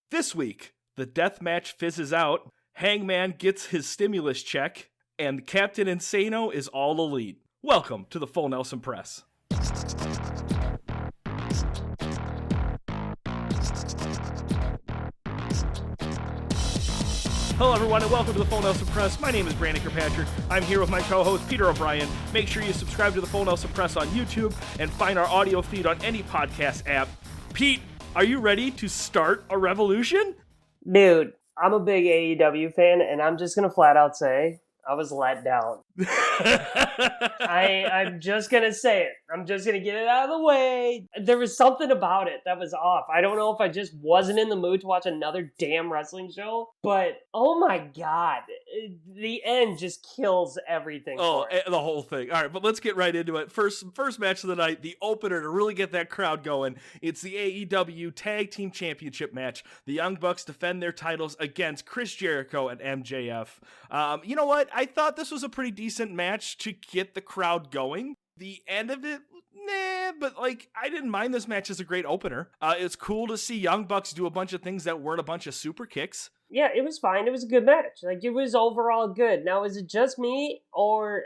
This week, the deathmatch fizzes out, Hangman gets his stimulus check, and Captain Insano is all elite. Welcome to the Full Nelson Press. Hello everyone and welcome to the Full Nelson Press. My name is Brandon Kirkpatrick. I'm here with my co-host Peter O'Brien. Make sure you subscribe to the Full Nelson Press on YouTube and find our audio feed on any podcast app. Pete, are you ready to start a revolution? Dude, I'm a big AEW fan, and I'm just going to flat out say I was let down. I'm just going to say it. I'm just going to get it out of the way. There was something about it that was off. I don't know if I just wasn't in the mood to watch another damn wrestling show, but oh my God, the end just kills everything. The whole thing. All right, but let's get right into it. First match of the night, the opener to really get that crowd going. It's the AEW Tag Team Championship match. The Young Bucks defend their titles against Chris Jericho and MJF. You know what? I thought this was a pretty decent match to get the crowd going. The end of it, but I didn't mind this match as a great opener. It's cool to see Young Bucks do a bunch of things that weren't a bunch of super kicks. Yeah, it was fine. It was a good match. It was overall good. Now, is it just me? Or,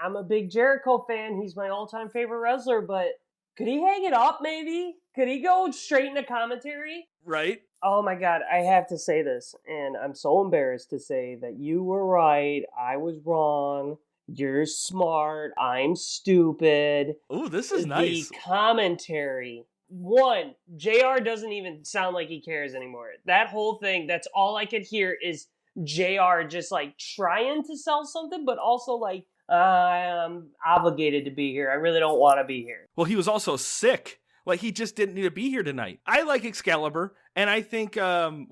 I'm a big Jericho fan. He's my all-time favorite wrestler, but could he hang it up, maybe? Could he go straight into commentary? Right? Oh my God, I have to say this, and I'm so embarrassed to say that you were right, I was wrong, you're smart, I'm stupid. Ooh, this is nice. The commentary. One, JR doesn't even sound like he cares anymore. That whole thing, that's all I could hear is JR just trying to sell something, but also I'm obligated to be here. I really don't want to be here. Well, he was also sick. He just didn't need to be here tonight. I like Excalibur, and I think, Tony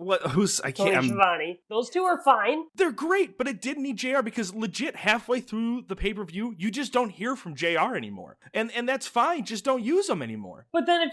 Schiavone. Those two are fine. They're great, but it didn't need JR because legit halfway through the pay-per-view, you just don't hear from JR anymore. And that's fine, just don't use them anymore. But then if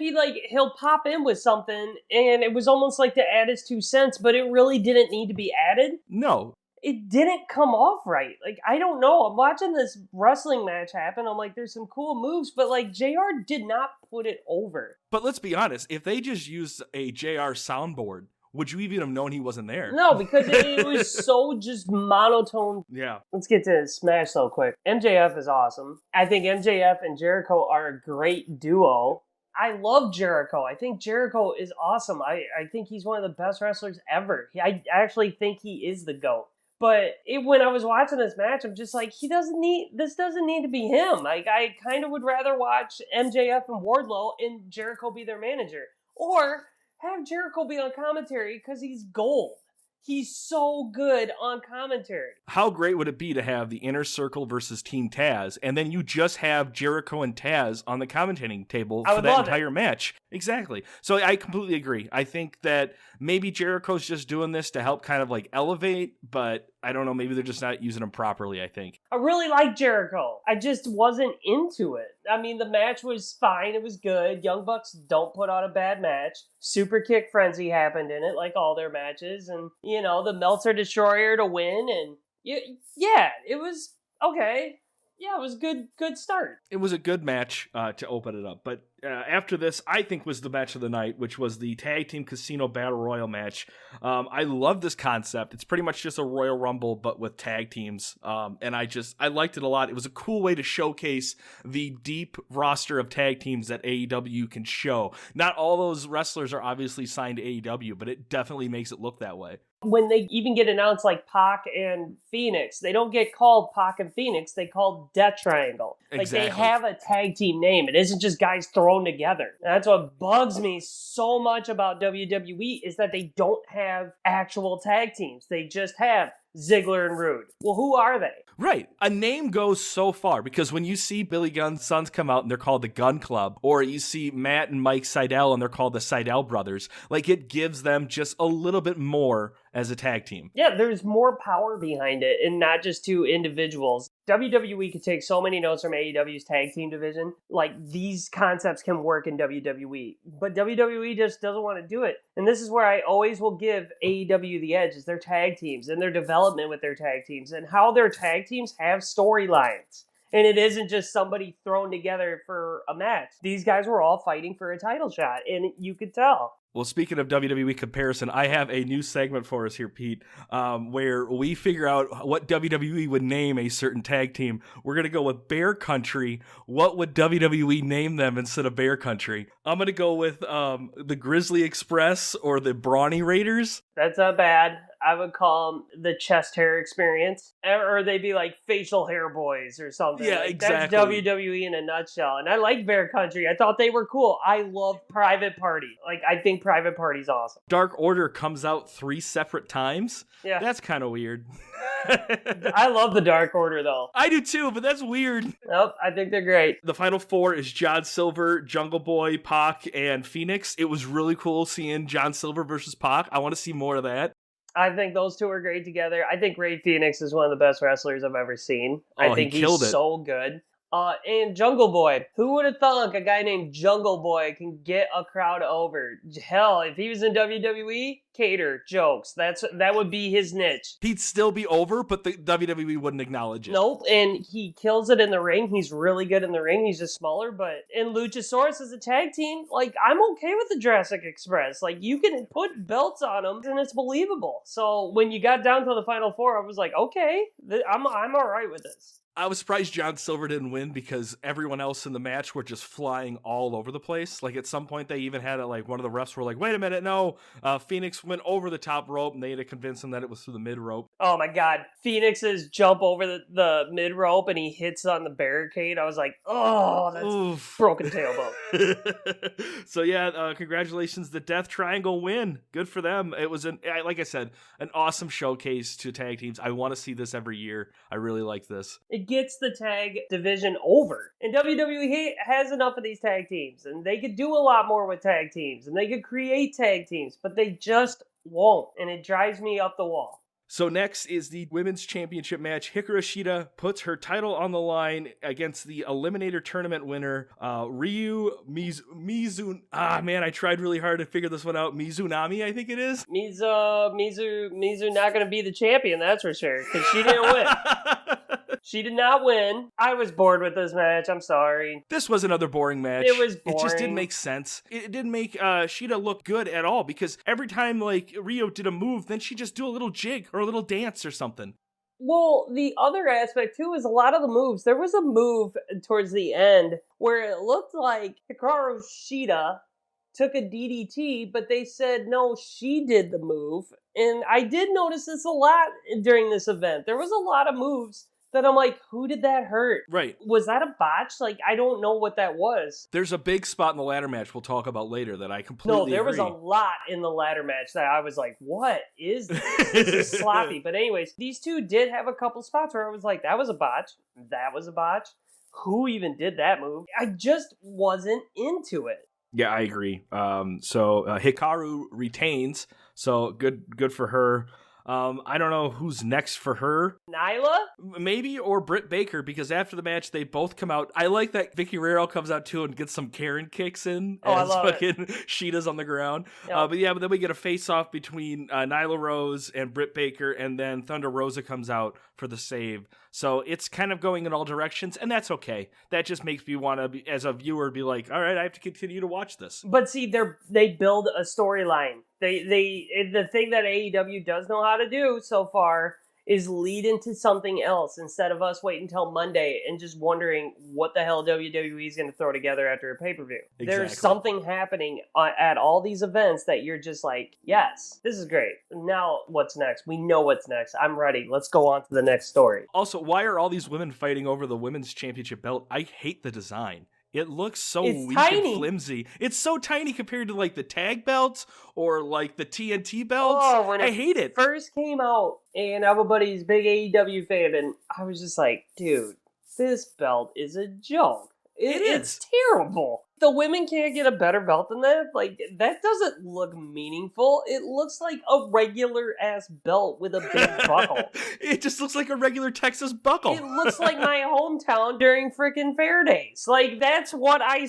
he'll pop in with something, and it was almost like to add his 2 cents, but it really didn't need to be added. No. It didn't come off right. I don't know. I'm watching this wrestling match happen. I'm there's some cool moves, but JR did not put it over. But let's be honest, if they just used a JR soundboard, would you even have known he wasn't there? No, because it was so just monotone. Yeah. Let's get to Smash so quick. MJF is awesome. I think MJF and Jericho are a great duo. I love Jericho. I think Jericho is awesome. I think he's one of the best wrestlers ever. I actually think he is the GOAT. But when I was watching this match, I'm just this doesn't need to be him. I kind of would rather watch MJF and Wardlow and Jericho be their manager. Or have Jericho be on commentary because he's gold. He's so good on commentary. How great would it be to have the Inner Circle versus Team Taz, and then you just have Jericho and Taz on the commentating table for that entire match? Exactly. So I completely agree. I think that maybe Jericho's just doing this to help kind of elevate, but I don't know, maybe they're just not using him properly, I think. I really like Jericho. I just wasn't into it. I mean, the match was fine. It was good. Young Bucks don't put on a bad match. Super kick frenzy happened in it, like all their matches. And, the Meltzer Destroyer to win. And, yeah, it was okay. Yeah, it was a good start. It was a good match to open it up. But after this, I think was the match of the night, which was the Tag Team Casino Battle Royal match. I love this concept. It's pretty much just a Royal Rumble, but with tag teams. And I liked it a lot. It was a cool way to showcase the deep roster of tag teams that AEW can show. Not all those wrestlers are obviously signed to AEW, but it definitely makes it look that way. When they even get announced Pac and Phoenix, they don't get called Pac and Phoenix. They call Death Triangle. Exactly. They have a tag team name. It isn't just guys thrown together. And that's what bugs me so much about WWE is that they don't have actual tag teams. They just have Ziggler and Rude. Well, who are they? Right. A name goes so far because when you see Billy Gunn's sons come out and they're called the Gun Club, or you see Matt and Mike Sydal and they're called the Sydal Brothers, it gives them just a little bit more as a tag team. Yeah, there's more power behind it and not just two individuals. WWE could take so many notes from AEW's tag team division. These concepts can work in WWE, but WWE just doesn't want to do it. And this is where I always will give AEW the edge, is their tag teams and their development with their tag teams and how their tag teams have storylines. And it isn't just somebody thrown together for a match. These guys were all fighting for a title shot, and you could tell. Well, speaking of WWE comparison, I have a new segment for us here, Pete, where we figure out what WWE would name a certain tag team. We're going to go with Bear Country. What would WWE name them instead of Bear Country? I'm going to go with the Grizzly Express or the Brawny Raiders. That's not bad. I would call them the chest hair experience. Or they'd be like facial hair boys or something. Yeah, like, exactly. That's WWE in a nutshell. And I like Bear Country. I thought they were cool. I love Private Party. Like, I think Private Party's awesome. Dark Order comes out 3 separate times. Yeah. That's kind of weird. I love the Dark Order, though. I do too, but that's weird. Nope, I think they're great. The final 4 is John Silver, Jungle Boy, Pac, and Phoenix. It was really cool seeing John Silver versus Pac. I want to see more of that. I think those two are great together. I think Ray Phoenix is one of the best wrestlers I've ever seen. Oh, I think he killed he's it. so good. And Jungle Boy. Who would have thunk a guy named Jungle Boy can get a crowd over? Hell, if he was in WWE, cater, jokes. That would be his niche. He'd still be over, but the WWE wouldn't acknowledge it. Nope, and he kills it in the ring. He's really good in the ring. He's just smaller, but in Luchasaurus as a tag team, like, I'm okay with the Jurassic Express. Like, you can put belts on them, and it's believable. So when you got down to the final 4, I was like, okay, I'm all right with this. I was surprised John Silver didn't win because everyone else in the match were just flying all over the place. Like, at some point, they even had it, like, one of the refs were like, wait a minute, no. Phoenix went over the top rope, and they had to convince him that it was through the mid rope. Oh, my God. Phoenix's jump over the mid rope, and he hits on the barricade. I was like, oh, that's Oof. broken tailbone. So, yeah, congratulations. The Death Triangle win. Good for them. It was, like I said, an awesome showcase to tag teams. I want to see this every year. I really like this. It gets the tag division over. And WWE has enough of these tag teams, and they could do a lot more with tag teams, and they could create tag teams, but they just won't, and it drives me up the wall. So next is the Women's Championship match. Hikaru Shida puts her title on the line against the Eliminator Tournament winner, Ryu Mizunami. I tried really hard to figure this one out. Mizunami, I think it is. Mizu not going to be the champion, that's for sure, because she didn't win. She did not win. I was bored with this match. I'm sorry. This was another boring match. It was boring. It just didn't make sense. It didn't make Shida look good at all because every time like Rio did a move, then she'd just do a little jig or a little dance or something. Well, the other aspect too is a lot of the moves. There was a move towards the end where it looked like Hikaru Shida took a DDT, but they said no, she did the move. And I did notice this a lot during this event. There was a lot of moves that I'm like, who did that hurt? Right. Was that a botch? Like, I don't know what that was. There's a big spot in the ladder match we'll talk about later that I completely No, there agree. was a lot in the ladder match that I was like, what is this? This is sloppy. But anyways, these two did have a couple spots where I was like, that was a botch. That was a botch. Who even did that move? I just wasn't into it. Yeah, I agree. So Hikaru retains, so good for her. I don't know who's next for her. Nyla? Maybe, or Britt Baker, because after the match, they both come out. I like that Vicky Guerrero comes out too and gets some Karen kicks in as fucking Sheeta's on the ground. Yep. But then we get a face-off between Nyla Rose and Britt Baker, and then Thunder Rosa comes out for the save. So it's kind of going in all directions, and that's okay. That just makes me want to, as a viewer, be like, all right, I have to continue to watch this. But see, they build a storyline. The thing that AEW does know how to do so far is lead into something else instead of us waiting until Monday and just wondering what the hell WWE is going to throw together after a pay-per-view. Exactly. There's something happening at all these events that you're just like, yes, this is great. Now what's next? We know what's next. I'm ready. Let's go on to the next story. Also, why are all these women fighting over the women's championship belt? I hate the design. It looks so weak and flimsy. It's so tiny compared to like the tag belts or like the TNT belts. Oh, when I hate it. First came out, and everybody's big AEW fan, and I was just like, dude, this belt is a joke. It's terrible. The women can't get a better belt than that. Like, that doesn't look meaningful. It looks like a regular ass belt with a big buckle. It just looks like a regular Texas buckle. It looks like my hometown during frickin' Fair Days. Like, that's what I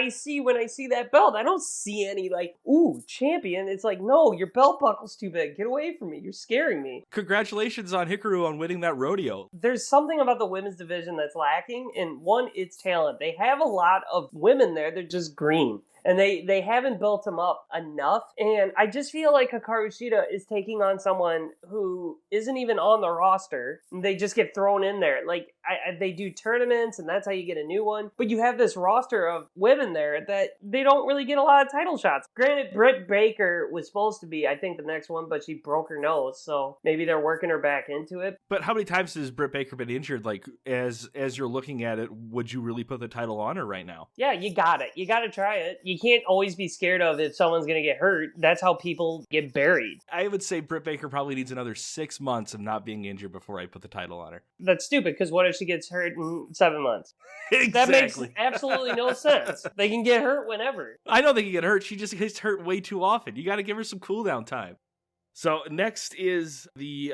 see when I see that belt. I don't see any, like, ooh, champion. It's like, no, your belt buckle's too big. Get away from me. You're scaring me. Congratulations on Hikaru on winning that rodeo. There's something about the women's division that's lacking, and one, it's talent. They have a lot of women there. They're just green. And they haven't built him up enough. And I just feel like Hikaru Shida is taking on someone who isn't even on the roster. They just get thrown in there. Like, they do tournaments, and that's how you get a new one. But you have this roster of women there that they don't really get a lot of title shots. Granted, Britt Baker was supposed to be, I think, the next one, but she broke her nose. So maybe they're working her back into it. But how many times has Britt Baker been injured? Like, as you're looking at it, would you really put the title on her right now? Yeah, you got it. You got to try it. You can't always be scared of if someone's going to get hurt. That's how people get buried. I would say Britt Baker probably needs another 6 months of not being injured before I put the title on her. That's stupid, because what if she gets hurt in 7 months? Exactly. That makes absolutely no sense. They can get hurt whenever. I know they can get hurt. She just gets hurt way too often. You got to give her some cooldown time. So next is the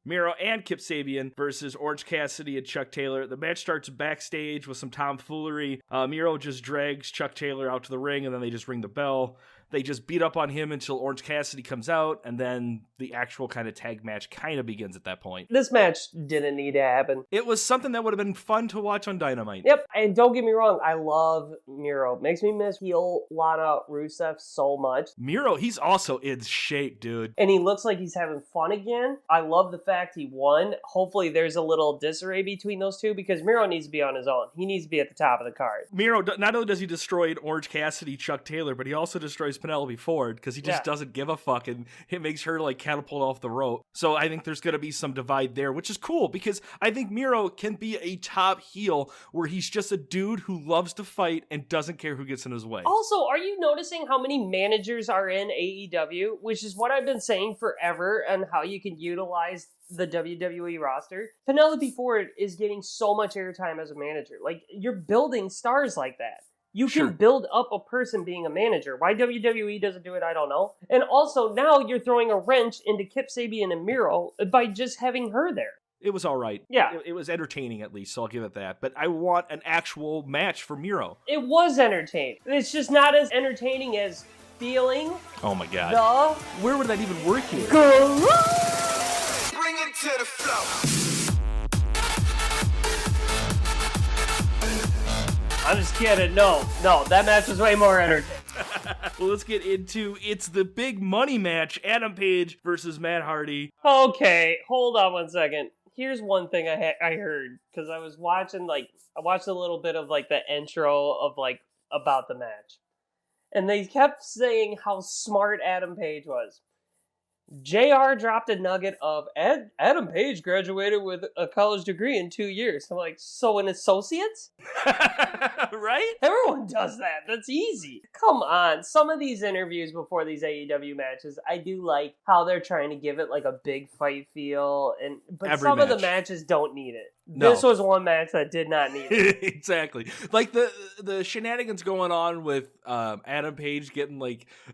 Miro and Kip Sabian versus Orange Cassidy and Chuck Taylor. The match starts backstage with some tomfoolery. Miro just drags Chuck Taylor out to the ring, and then they just ring the bell. They just beat up on him until Orange Cassidy comes out, and then the actual kind of tag match kind of begins at that point. This match didn't need to happen. It was something that would have been fun to watch on Dynamite. Yep, and don't get me wrong, I love Miro. Makes me miss heel Lana Rusev so much. Miro, he's also in shape, dude. And he looks like he's having fun again. I love the fact he won. Hopefully there's a little disarray between those two, because Miro needs to be on his own. He needs to be at the top of the card. Miro, not only does he destroy Orange Cassidy, Chuck Taylor, but he also destroys Penelope Ford, because he just doesn't give a fuck, and it makes her like catapult off the rope. So I think there's going to be some divide there, which is cool, because I think Miro can be a top heel where he's just a dude who loves to fight and doesn't care who gets in his way. Also, are you noticing how many managers are in AEW? Which is what I've been saying forever, and how you can utilize the WWE roster. Penelope Ford is getting so much airtime as a manager. Like, you're building stars like that. You can build up a person being a manager. Why WWE doesn't do it, I don't know. And also, now you're throwing a wrench into Kip Sabian and Miro by just having her there. It was all right. Yeah. It was entertaining, at least, so I'll give it that. But I want an actual match for Miro. It was entertaining. It's just not as entertaining as feeling. Oh my god. Where would that even work here? Bring it to the floor. I'm just kidding. No, that match was way more entertaining. Well, let's get into it's the big money match. Adam Page versus Matt Hardy. Okay, hold on one second. Here's one thing I heard, because I was watching, I watched a little bit of, the intro of, about the match. And they kept saying how smart Adam Page was. JR dropped a nugget of Adam Page graduated with a college degree in 2 years. I'm like, so an associate's? Right? Everyone does that. That's easy. Come on. Some of these interviews before these AEW matches, I do like how they're trying to give it a big fight feel, but Every some match. of the matches don't need it. No. This was one match that did not need it. Exactly. Like the shenanigans going on with Adam Page getting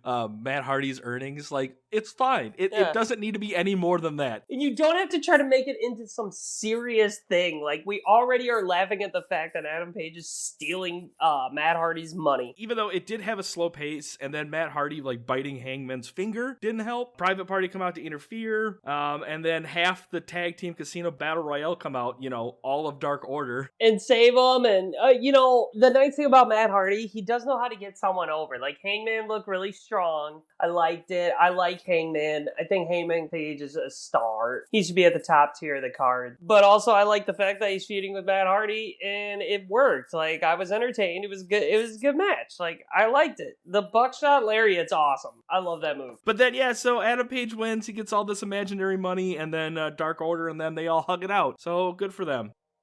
Matt Hardy's earnings, it's fine. It doesn't need to be any more than that. And you don't have to try to make it into some serious thing. We already are laughing at the fact that Adam Page is stealing Matt Hardy's money. Even though it did have a slow pace, and then Matt Hardy biting Hangman's finger didn't help. Private Party come out to interfere, and then half the tag team Casino Battle Royale come out, all of Dark Order. And save him, and, the nice thing about Matt Hardy, he does know how to get someone over. Hangman looked really strong. I liked it. I like Hangman. I think Hangman Page is a star. He should be at the top tier of the card. But also, I like the fact that he's feuding with Matt Hardy, and it worked. I was entertained. It was good. It was a good match. I liked it. The Buckshot Lariat's awesome. I love that move. But then, so Adam Page wins. He gets all this imaginary money, and then Dark Order, and then they all hug it out. So good for them.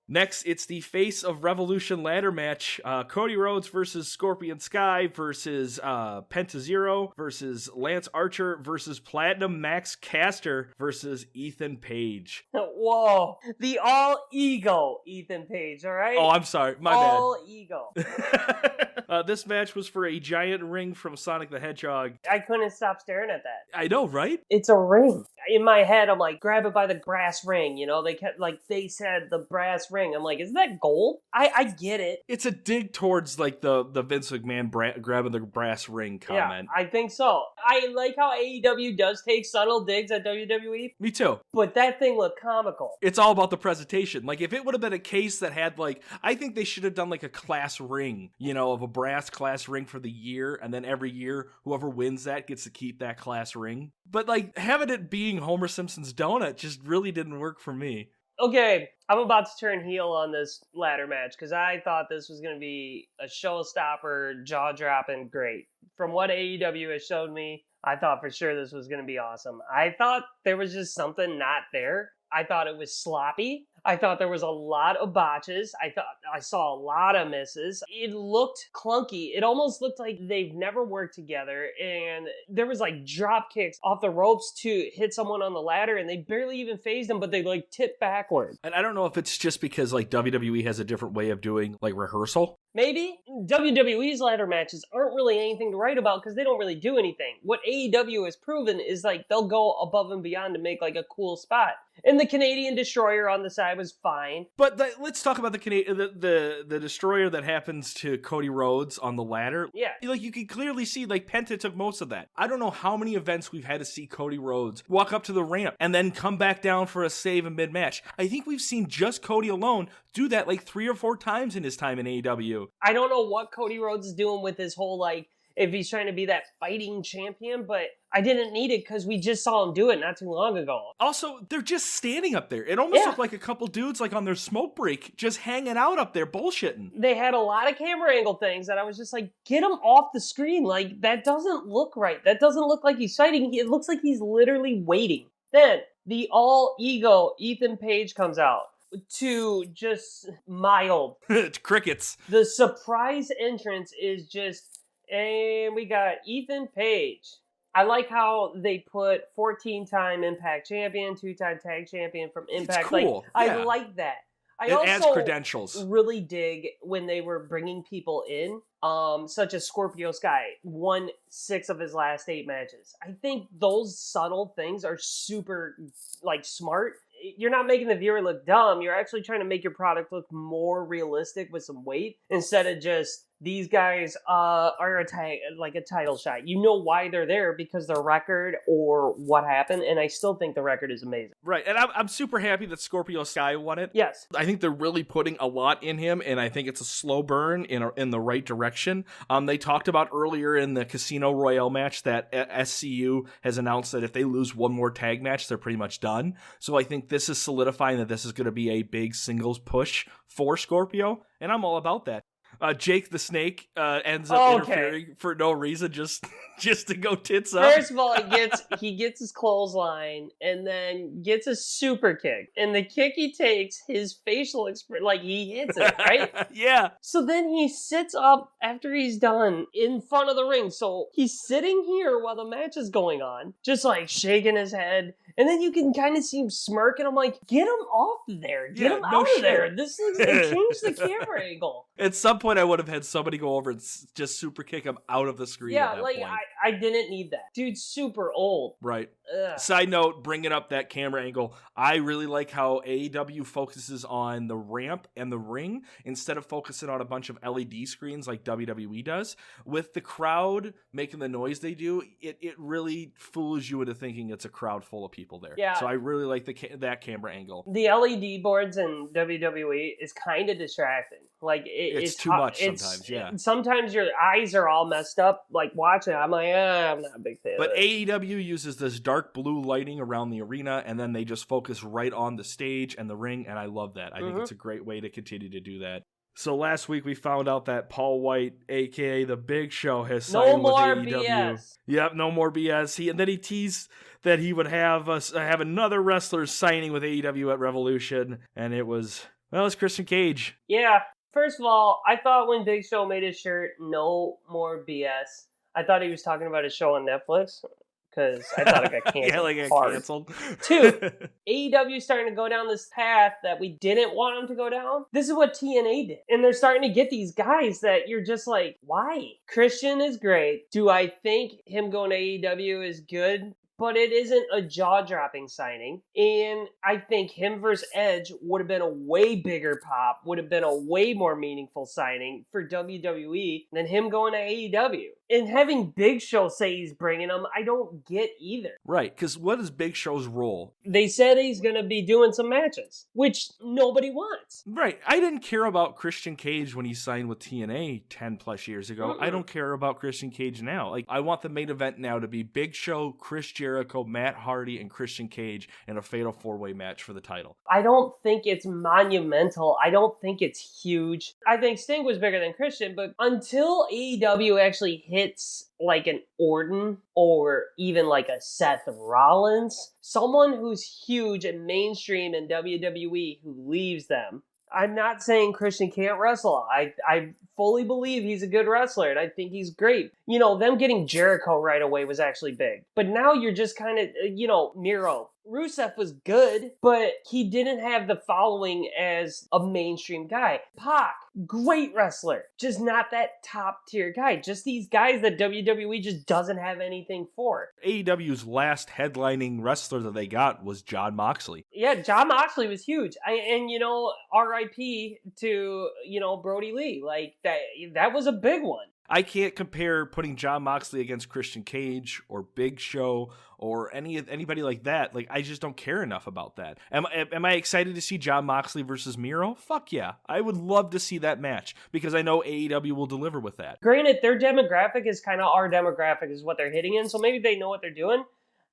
Next, it's the Face of Revolution ladder match. Cody Rhodes versus Scorpio Sky versus Penta Zero versus Lance Archer versus Platinum Max Caster versus Ethan Page. Whoa. The all-ego Ethan Page, all right? Oh, I'm sorry. My all-ego. bad. This match was for a giant ring from Sonic the Hedgehog. I couldn't stop staring at that. I know, right? It's a ring. in my head, I'm like, grab it by the brass ring. You know, they said the brass ring. I'm like, is that gold? I get it. It's a dig towards like the Vince McMahon grabbing the brass ring comment. Yeah, I think so. I like how AEW does take subtle digs at WWE. Me too. But that thing looked comical. It's all about the presentation. Like, if it would have been a case that had, like, I think they should have done, like, a class ring, you know, of a brass class ring for the year, and then every year, whoever wins that gets to keep that class ring. But, like, having it being Homer Simpson's donut just really didn't work for me. Okay, I'm about to turn heel on this ladder match, because I thought this was going to be a showstopper, jaw-dropping, great. From what AEW has showed me, I thought for sure this was going to be awesome. I thought there was just something not there. I thought it was sloppy. I thought there was a lot of botches. I thought I saw a lot of misses. It looked clunky. It almost looked like they've never worked together. And there was like drop kicks off the ropes to hit someone on the ladder, and they barely even phased them, but they like tipped backward. And I don't know if it's just because like WWE has a different way of doing like rehearsal. Maybe. WWE's ladder matches aren't really anything to write about because they don't really do anything. What AEW has proven is like they'll go above and beyond to make like a cool spot. And the Canadian Destroyer on the side was fine. But let's talk about the Destroyer that happens to Cody Rhodes on the ladder. Yeah. Like, you can clearly see, like, Penta took most of that. I don't know how many events we've had to see Cody Rhodes walk up to the ramp and then come back down for a save in mid-match. I think we've seen just Cody alone do that, like, 3 or 4 times in his time in AEW. I don't know what Cody Rhodes is doing with his whole, like, if he's trying to be that fighting champion, but I didn't need it because we just saw him do it not too long ago. Also, they're just standing up there. It almost looked like a couple dudes like on their smoke break, just hanging out up there bullshitting. They had a lot of camera angle things that I was just like, get him off the screen. Like, that doesn't look right. That doesn't look like he's fighting. It looks like he's literally waiting. Then, the all-ego Ethan Page comes out to just mild. Crickets. The surprise entrance is just... And we got Ethan Page. I like how they put 14-time Impact champion, 2-time tag champion from Impact. It's cool. Like, yeah. I like that. It adds credentials. Really dig when they were bringing people in, such as Scorpio Sky, won 6 of his last 8 matches. I think those subtle things are super, like, smart. You're not making the viewer look dumb. You're actually trying to make your product look more realistic with some weight instead of just these guys are a title shot. You know why they're there, because their record or what happened, and I still think the record is amazing. Right, and I'm super happy that Scorpio Sky won it. Yes. I think they're really putting a lot in him, and I think it's a slow burn in the right direction. They talked about earlier in the Casino Royale match that SCU has announced that if they lose one more tag match, they're pretty much done. So I think this is solidifying that this is going to be a big singles push for Scorpio, and I'm all about that. Jake the Snake ends up interfering for no reason, just to go tits up. First of all, he gets his clothesline and then gets a super kick. And the kick he takes, his facial expression, like he hits it, right? Yeah. So then he sits up after he's done in front of the ring. So he's sitting here while the match is going on, just like shaking his head. And then you can kind of see him smirk, and I'm like, get him off there. Get him out of there. This looks like change the camera angle. At some point, I would have had somebody go over and just super kick him out of the screen. Yeah, at that like, point. I didn't need that. Dude's super old. Right. Ugh. Side note, bringing up that camera angle, I really like how AEW focuses on the ramp and the ring instead of focusing on a bunch of LED screens like WWE does. With the crowd making the noise they do, it really fools you into thinking it's a crowd full of people there. Yeah. So I really like that camera angle. The LED boards in WWE is kind of distracting. Like it's too much sometimes. Yeah. Sometimes your eyes are all messed up. Like watching it, I'm like, I'm not a big fan. But of it. AEW uses this dark blue lighting around the arena, and then they just focus right on the stage and the ring, and I love that. I think it's a great way to continue to do that. So last week we found out that Paul Wight, aka The Big Show, has signed with AEW. BS. Yep, no more BS. And then he teased that he would have another wrestler signing with AEW at Revolution, and it's Christian Cage. Yeah. First of all, I thought when Big Show made his shirt, no more BS, I thought he was talking about his show on Netflix. Because I thought it got canceled. Yeah, like it got canceled. 2, AEW starting to go down this path that we didn't want them to go down. This is what TNA did. And they're starting to get these guys that you're just like, why? Christian is great. Do I think him going to AEW is good? but it isn't a jaw-dropping signing. And I think him versus Edge would have been a way bigger pop, would have been a way more meaningful signing for WWE than him going to AEW. And having Big Show say he's bringing him, I don't get either. Right, because what is Big Show's role? They said he's going to be doing some matches, which nobody wants. Right, I didn't care about Christian Cage when he signed with TNA 10 plus years ago. I don't care about Christian Cage now. Like, I want the main event now to be Big Show, Chris Jericho, Matt Hardy, and Christian Cage in a fatal 4-way match for the title. I don't think it's monumental. I don't think it's huge. I think Sting was bigger than Christian, but until AEW actually hits like an Orton or even like a Seth Rollins, someone who's huge and mainstream in WWE who leaves them. I'm not saying Christian can't wrestle. I fully believe he's a good wrestler, and I think he's great. You know, them getting Jericho right away was actually big. But now you're just kind of, Miro. Rusev was good, but he didn't have the following as a mainstream guy. Pac, great wrestler, just not that top tier guy. Just these guys that WWE just doesn't have anything for. AEW's last headlining wrestler that they got was Jon Moxley. Yeah, Jon Moxley was huge. R.I.P. to, Brody Lee. Like, that was a big one. I can't compare putting Jon Moxley against Christian Cage or Big Show or anybody like that. Like, I just don't care enough about that. Am I excited to see Jon Moxley versus Miro? Fuck yeah. I would love to see that match because I know AEW will deliver with that. Granted, their demographic is kind of our demographic is what they're hitting in, so maybe they know what they're doing.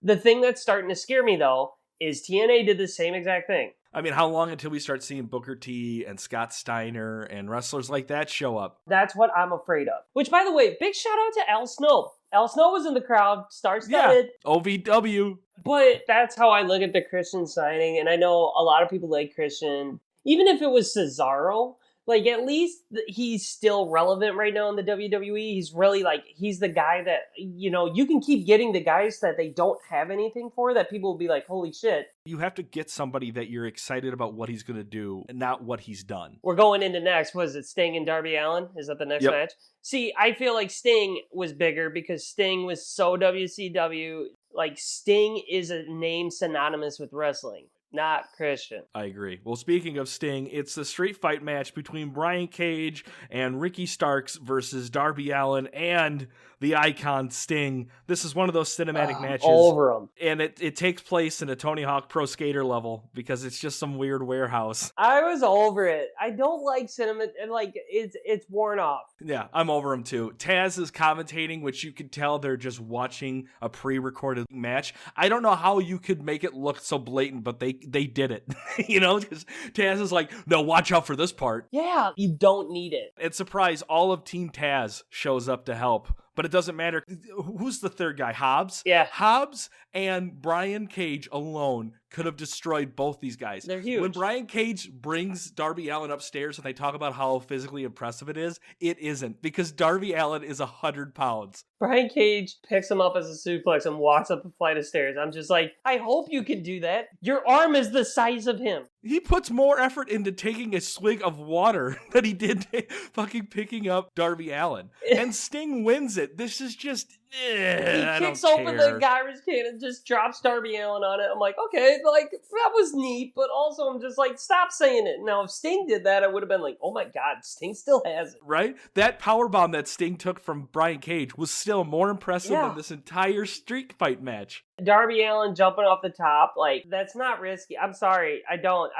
The thing that's starting to scare me, though, is TNA did the same exact thing. I mean, how long until we start seeing Booker T and Scott Steiner and wrestlers like that show up? That's what I'm afraid of. Which, by the way, big shout out to Al Snow. Al Snow was in the crowd, star-studded. Yeah, OVW. But that's how I look at the Christian signing, and I know a lot of people like Christian. Even if it was Cesaro, like, at least he's still relevant right now in the WWE. He's really, he's the guy that, you can keep getting the guys that they don't have anything for that people will be like, holy shit. You have to get somebody that you're excited about what he's going to do and not what he's done. We're going into next. Was it Sting and Darby Allin? Is that the next match? See, I feel like Sting was bigger because Sting was so WCW. Like, Sting is a name synonymous with wrestling. Not Christian. I agree. Well, speaking of Sting, it's the street fight match between Brian Cage and Ricky Starks versus Darby Allin and the icon Sting. This is one of those cinematic matches. Over them. And it takes place in a Tony Hawk Pro Skater level because it's just some weird warehouse. I was over it. I don't like cinema. It's worn off. Yeah, I'm over them too. Taz is commentating, which you could tell they're just watching a pre-recorded match. I don't know how you could make it look so blatant, but they did it. Because Taz is like, no, watch out for this part. Yeah, you don't need it. And surprise, all of Team Taz shows up to help. But it doesn't matter. Who's the third guy? Hobbs? Yeah. Hobbs and Brian Cage alone could have destroyed both these guys. They're huge. When Brian Cage brings Darby Allin upstairs and they talk about how physically impressive it isn't. Because Darby Allin is 100 pounds. Brian Cage picks him up as a suplex and walks up a flight of stairs. I'm just like, I hope you can do that. Your arm is the size of him. He puts more effort into taking a swig of water than he did fucking picking up Darby Allin. And Sting wins it. This is just... He kicks open the garbage can and just drops Darby Allin on it. I'm like, okay, that was neat, but also I'm just like, stop saying it. Now, if Sting did that, I would have been like, oh my God, Sting still has it. Right? That powerbomb that Sting took from Brian Cage was still more impressive than this entire street fight match. Darby Allin jumping off the top, that's not risky. I'm sorry, I don't.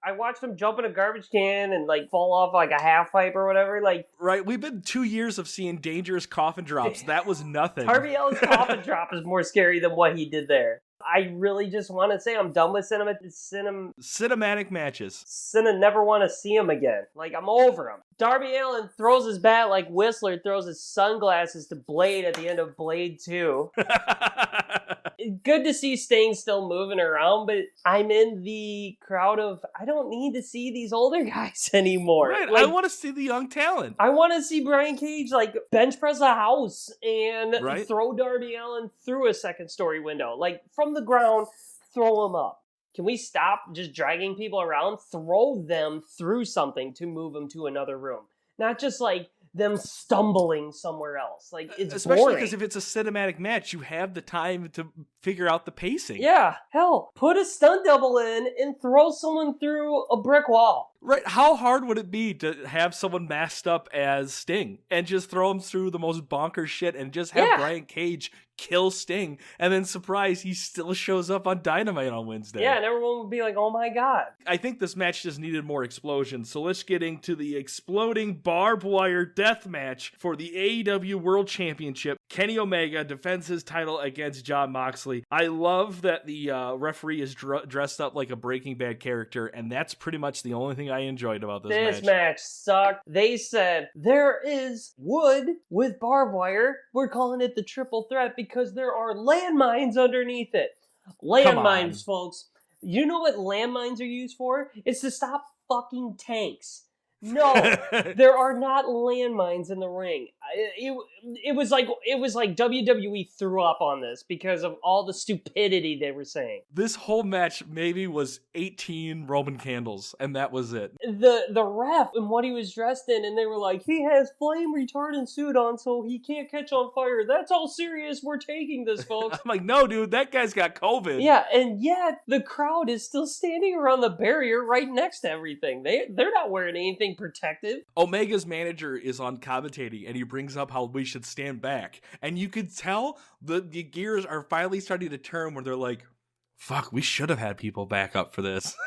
I watched him jump in a garbage can and fall off a half pipe or whatever. Right, we've been 2 years of seeing dangerous coffin drops. That was nothing. Darby Allin's coffin drop is more scary than what he did there. I really just want to say I'm done with cinematic matches. Never want to see him again. I'm over him. Darby Allin throws his bat like Whistler throws his sunglasses to Blade at the end of Blade 2. Good to see Sting still moving around, but I'm in the crowd of, I don't need to see these older guys anymore. Right, I want to see the young talent. I want to see Brian Cage bench press a house and throw Darby Allin through a second story window. From the ground, throw him up. Can we stop just dragging people around? Throw them through something to move them to another room. Not just them stumbling somewhere else. It's especially boring. because if it's a cinematic match, you have the time to figure out the pacing. Yeah, hell, put a stunt double in and throw someone through a brick wall. Right, how hard would it be to have someone masked up as Sting and just throw him through the most bonkers shit and just have Brian Cage kill Sting, and then surprise, he still shows up on Dynamite on Wednesday. Yeah, and everyone would be like, oh my god. I think this match just needed more explosions, so let's get into the exploding barbed wire death match for the AEW World Championship. Kenny Omega defends his title against Jon Moxley. I love that the referee is dressed up like a Breaking Bad character, and that's pretty much the only thing I enjoyed about this match. This match sucked. They said, there is wood with barbed wire. We're calling it the triple threat because there are landmines underneath it. Landmines, folks. You know what landmines are used for? It's to stop fucking tanks. No, there are not landmines in the ring. It was like WWE threw up on this because of all the stupidity they were saying. This whole match maybe was 18 Roman candles, and that was it. The ref and what he was dressed in, and they were like, he has flame retardant suit on, so he can't catch on fire. That's how serious we're taking this, folks. I'm like, no, dude, that guy's got COVID. Yeah, and yet the crowd is still standing around the barrier right next to everything. They're not wearing anything protective. Omega's manager is on commentating, and he brings up how we should stand back. And you could tell the gears are finally starting to turn where they're like, fuck, we should have had people back up for this.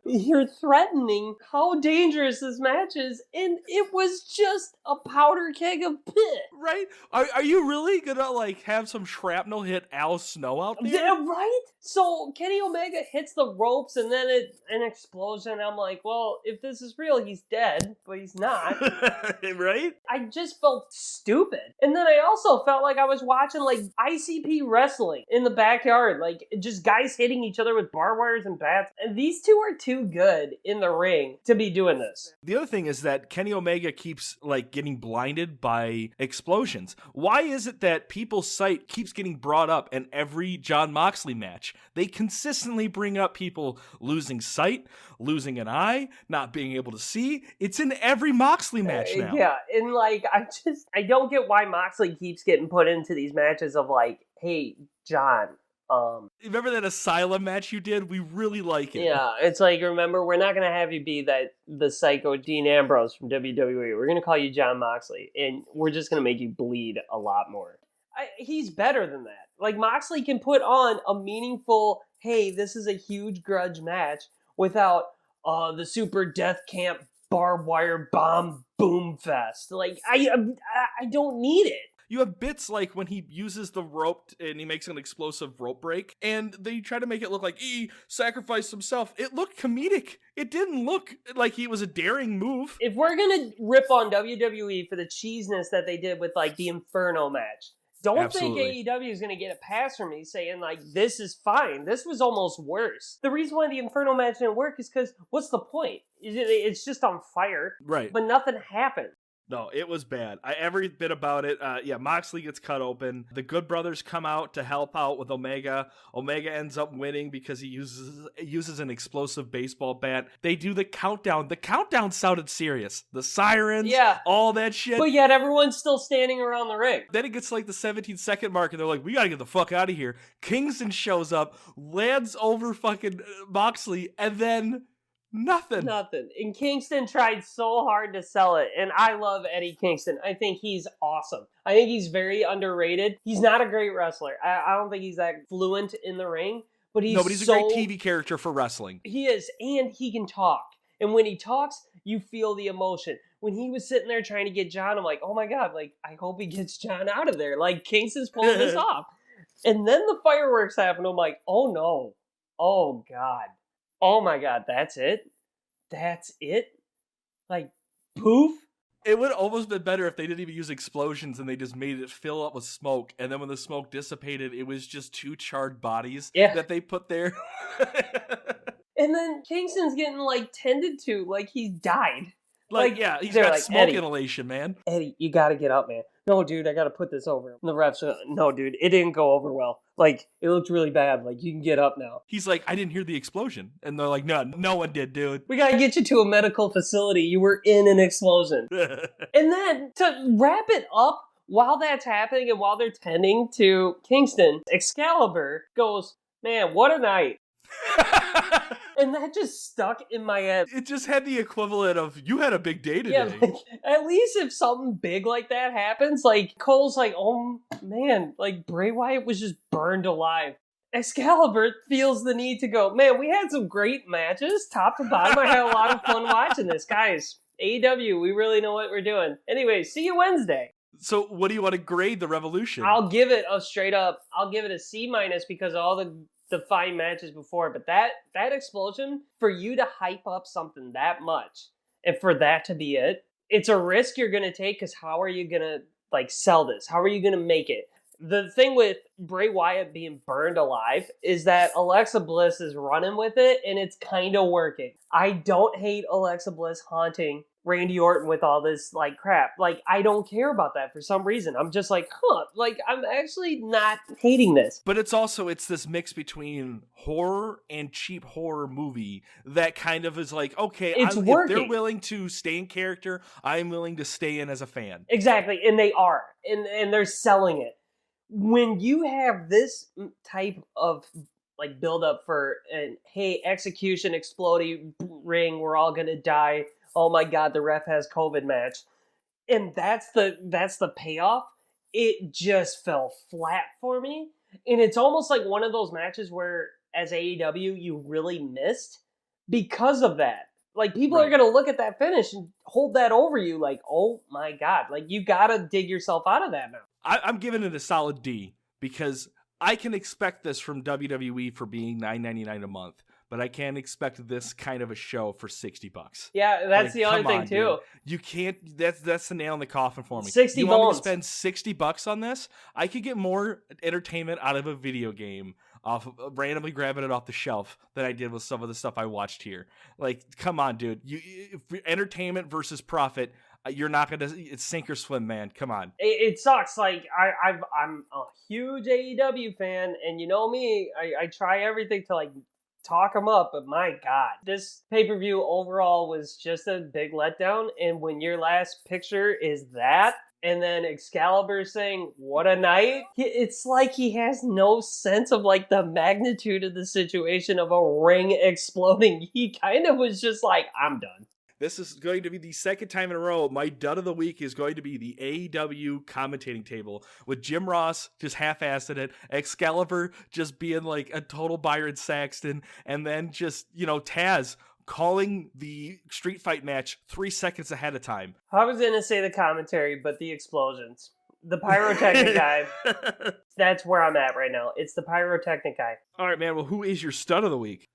You're threatening how dangerous this match is, and it was just a powder keg of pit. Right? Are you really gonna, like, have some shrapnel hit Al Snow out there? Yeah, right? So Kenny Omega hits the ropes, and then an explosion. I'm like, well, if this is real, he's dead, but he's not. Right? I just felt stupid. And then I also felt like I was watching, like, ICP wrestling in the backyard. Like, just guys hitting each other with barbed wires and bats. And these two are too good in the ring to be doing this. The other thing is that Kenny Omega keeps, like, getting blinded by explosions. Why is it that people's sight keeps getting brought up in every Jon Moxley match? They consistently bring up people losing sight, losing an eye, not being able to see. It's in every Moxley match now. Yeah, and, like, I don't get why Moxley keeps getting put into these matches of, like, hey, John, remember that Asylum match you did? We really like it. Yeah, it's like, remember, we're not going to have you be the psycho Dean Ambrose from WWE. We're going to call you Jon Moxley, and we're just going to make you bleed a lot more. He's better than that. Like, Moxley can put on a meaningful, hey, this is a huge grudge match without the super death camp barbed wire bomb boom fest. Like, I don't need it. You have bits like when he uses the rope and he makes an explosive rope break, and they try to make it look like he sacrificed himself. It looked comedic. It didn't look like he was a daring move. If we're gonna rip on WWE for the cheesiness that they did with, like, the Inferno match, don't think AEW is going to get a pass from me saying, like, this is fine. This was almost worse. The reason why the Inferno match didn't work is because, what's the point? It's just on fire. Right. But nothing happened. No, it was bad. Every bit about it. Moxley gets cut open. The Good Brothers come out to help out with Omega. Omega ends up winning because he uses an explosive baseball bat. They do the countdown. The countdown sounded serious. The sirens, all that shit. But yet everyone's still standing around the ring. Then it gets to, like, the 17-second mark, and they're like, we gotta get the fuck out of here. Kingston shows up, lands over fucking Moxley, and then nothing. And Kingston tried so hard to sell it. And I love Eddie Kingston. I think he's awesome. I think he's very underrated. He's not a great wrestler. I don't think he's that fluent in the ring. But he's a great TV character for wrestling. He is. And he can talk. And when he talks, you feel the emotion. When he was sitting there trying to get John, I'm like, oh my God, like, I hope he gets John out of there. Like, Kingston's pulling this off. And then the fireworks happen. I'm like, oh no. Oh God. Oh my God, that's it? That's it? Like, poof? It would almost been better if they didn't even use explosions and they just made it fill up with smoke. And then when the smoke dissipated, it was just two charred bodies that they put there. And then Kingston's getting, like, tended to like he's died. Like, he's got like, smoke inhalation, man. Eddie, you gotta get up, man. No, dude, I gotta put this over. And the ref's no, dude, it didn't go over well. Like, it looked really bad. Like, you can get up now. He's like, I didn't hear the explosion. And they're like, no one did, dude. We gotta get you to a medical facility. You were in an explosion. And then, to wrap it up While that's happening and while they're tending to Kingston, Excalibur goes, man, what a night. And that just stuck in my head. It just had the equivalent of, you had a big day today. Yeah, like, at least if something big like that happens, like, Cole's like, oh man, like, Bray Wyatt was just burned alive. Excalibur feels the need to go, man, we had some great matches, top to bottom. I had a lot of fun watching this. Guys, AEW, we really know what we're doing. Anyway, see you Wednesday. So what do you want to grade the Revolution? I'll give it a straight up, I'll give it a C- because of all the fine matches before, but that explosion, for you to hype up something that much, and for that to be it, it's a risk you're going to take, because how are you going to, like, sell this? How are you going to make it? The thing with Bray Wyatt being burned alive is that Alexa Bliss is running with it, and it's kind of working. I don't hate Alexa Bliss haunting Randy Orton with all this, like, crap. Like, I don't care about that for some reason. I'm just like, like, I'm actually not hating this. But it's this mix between horror and cheap horror movie that kind of is like, okay, it's if working. They're willing to stay in character, I'm willing to stay in as a fan. Exactly, and they are. And they're selling it. When you have this type of, like, build up for an, hey, execution, exploding ring, we're all gonna die, oh my god, the ref has COVID match, and that's the payoff, it just fell flat for me. And it's almost like one of those matches where, as AEW, you really missed because of that. Like, people are gonna look at that finish and hold that over you like, oh my god, like, you gotta dig yourself out of that now. I'm giving it a solid D, because I can expect this from WWE for being $9.99 a month, but I can't expect this kind of a show for $60. Yeah, that's the other thing too. Dude. You can't. That's the nail in the coffin for me. 60 You bones. want me to spend $60 on this? I could get more entertainment out of a video game off of randomly grabbing it off the shelf than I did with some of the stuff I watched here. Like, come on, dude. Entertainment versus profit. You're not gonna. It's sink or swim, man. Come on. It sucks. Like, I'm a huge AEW fan, and you know me, I try everything to, like, talk them up, but my god, this pay-per-view overall was just a big letdown. And when your last picture is that, and then Excalibur saying, what a night, it's like he has no sense of, like, the magnitude of the situation of a ring exploding. He kind of was just like, I'm done. This is going to be the second time in a row. My dud of the week is going to be the AEW commentating table, with Jim Ross just half-assing it, Excalibur just being like a total Byron Saxton, and then just, Taz calling the street fight match 3 seconds ahead of time. I was going to say the commentary, but the explosions. The pyrotechnic guy, that's where I'm at right now. It's the pyrotechnic guy. All right, man. Well, who is your stud of the week?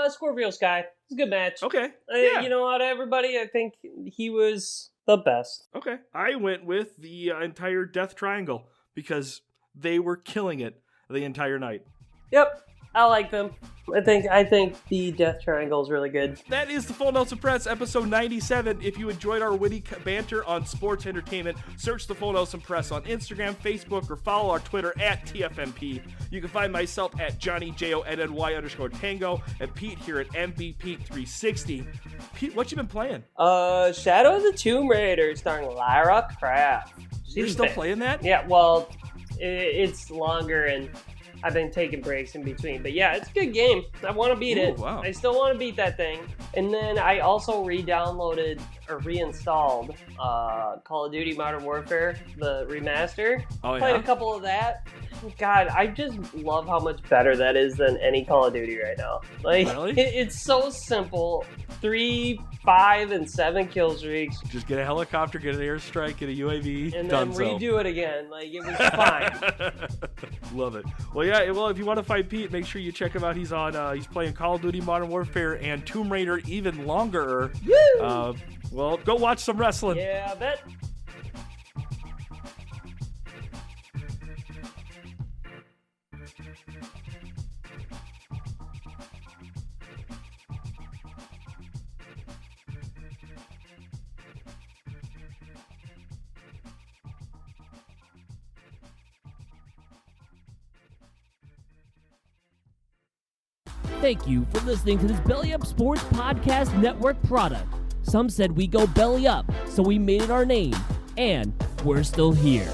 Scorpio Sky. It's a good match. Okay. Yeah. You know, out of everybody, I think he was the best. Okay. I went with the entire Death Triangle, because they were killing it the entire night. Yep. I like them. I think the Death Triangle is really good. That is the Full Nelson Press, episode 97. If you enjoyed our witty banter on sports entertainment, search the Full Nelson Press on Instagram, Facebook, or follow our Twitter at TFNP. You can find myself at JohnnyJONNY_Tango and Pete here at MVP360. Pete, what you been playing? Shadow of the Tomb Raider starring Lara Croft. You're still playing that? Yeah, well, it's longer and I've been taking breaks in between. But yeah, it's a good game. I want to beat it. Wow. I still want to beat that thing. And then I also re-downloaded or reinstalled Call of Duty Modern Warfare, the remaster. Oh, yeah? Played a couple of that. God, I just love how much better that is than any Call of Duty right now. Like, really? It's so simple. 3, 5, and 7 kill streaks. Just get a helicopter, get an airstrike, get a UAV, and then redo it again. Like, it was fine. Love it. Well, yeah. Well, if you want to fight Pete, make sure you check him out. He's on. He's playing Call of Duty Modern Warfare and Tomb Raider even longer. Woo! Well, go watch some wrestling. Yeah, I bet. Thank you for listening to this Belly Up Sports Podcast Network product. Some said we go belly up, so we made it our name, and we're still here.